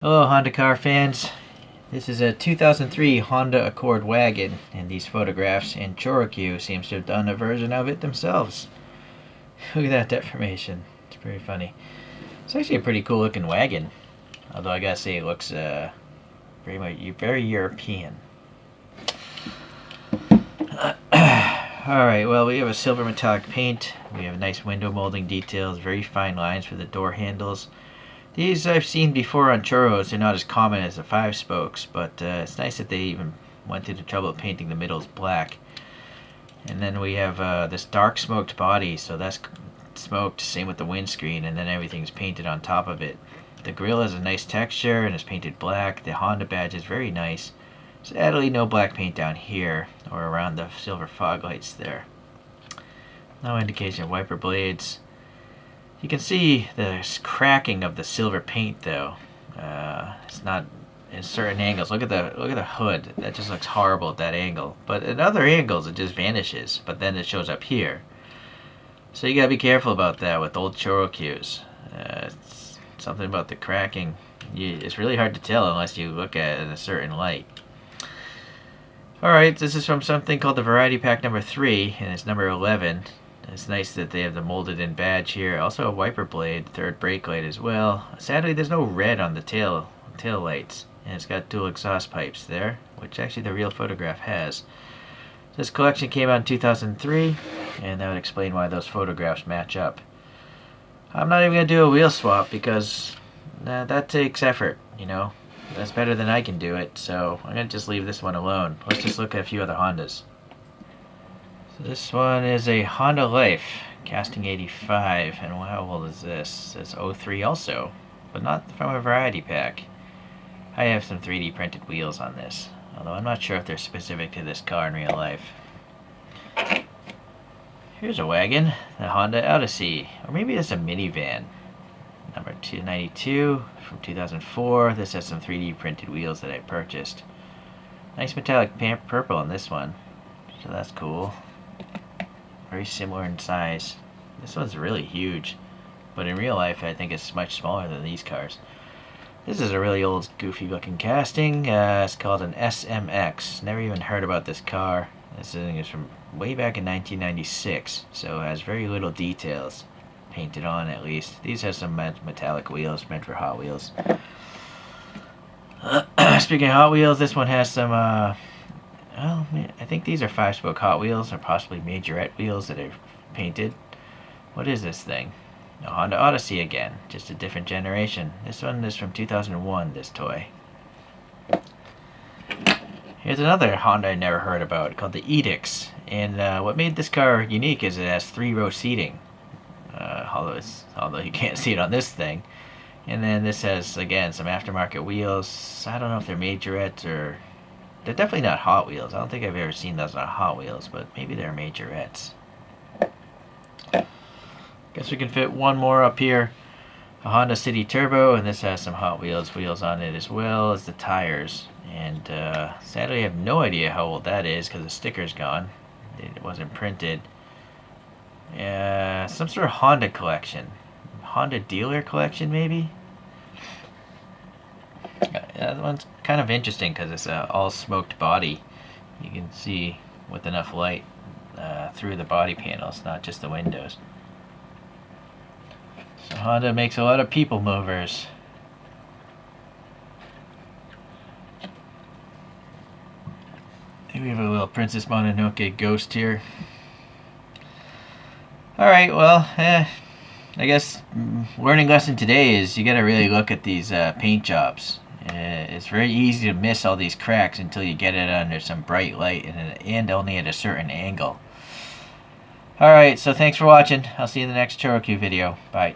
Hello Honda car fans. This is a 2003 Honda Accord Wagon in these photographs, and ChoroQ seems to have done a version of it themselves. Look at that deformation. It's pretty funny. It's actually a pretty cool looking wagon, although I gotta say it looks very European. Alright, well, we have a silver metallic paint. We have nice window molding details, very fine lines for the door handles. These I've seen before on Choros. They're not as common as the 5-spokes, but it's nice that they even went through the trouble of painting the middles black. And then we have this dark smoked body, so that's smoked, same with the windscreen, and then everything's painted on top of it. The grille has a nice texture and is painted black. The Honda badge is very nice. Sadly, no black paint down here or around the silver fog lights there. No indication of wiper blades. You can see the cracking of the silver paint, though. It's not in certain angles. Look at the hood. That just looks horrible at that angle. But at other angles, it just vanishes. But then it shows up here. So you gotta be careful about that with old ChoroQs. It's something about the cracking. It's really hard to tell unless you look at it in a certain light. Alright, this is from something called the Variety Pack number 3, and it's number 11. It's nice that they have the molded in badge here. Also a wiper blade, third brake light as well. Sadly, there's no red on the tail lights. And it's got dual exhaust pipes there, which actually the real photograph has. This collection came out in 2003, and that would explain why those photographs match up. I'm not even going to do a wheel swap because that takes effort, you know. That's better than I can do it, so I'm going to just leave this one alone. Let's just look at a few other Hondas. So this one is a Honda Life, casting 85, and how old is this? It's 03 also, but not from a variety pack. I have some 3D printed wheels on this, although I'm not sure if they're specific to this car in real life. Here's a wagon, the Honda Odyssey, or maybe it's a minivan. Number 292 from 2004. This has some 3D printed wheels that I purchased. Nice metallic purple on this one, so that's cool. Very similar in size. This one's really huge, but in real life I think it's much smaller than these cars. This is a really old goofy looking casting. It's called an SMX. Never even heard about this car. This thing is from way back in 1996, so it has very little details painted on, at least. These have some metallic wheels meant for Hot Wheels. Speaking of Hot Wheels, this one has some well, I think these are 5-spoke Hot Wheels, or possibly majorette wheels that I've painted. What is this thing? A Honda Odyssey again, just a different generation. This one is from 2001, this toy. Here's another Honda I never heard about, called the Edix. And what made this car unique is it has 3-row seating. Although you can't see it on this thing. And then this has, again, some aftermarket wheels. I don't know if they're majorettes or... They're definitely not Hot Wheels. I don't think I've ever seen those on Hot Wheels, but maybe they're majorettes. Guess we can fit one more up here. A Honda City Turbo, and this has some Hot Wheels wheels on it as well as the tires. And sadly I have no idea how old that is because the sticker's gone. It wasn't printed. Some sort of Honda collection. Honda dealer collection, maybe? That one's kind of interesting because it's an all smoked body. You can see with enough light through the body panels, not just the windows. So Honda makes a lot of people movers. Maybe we have a little Princess Mononoke ghost here. Alright, well, I guess learning lesson today is you gotta really look at these paint jobs. It's very easy to miss all these cracks until you get it under some bright light and only at a certain angle. Alright, so thanks for watching. I'll see you in the next ChoroQ video. Bye.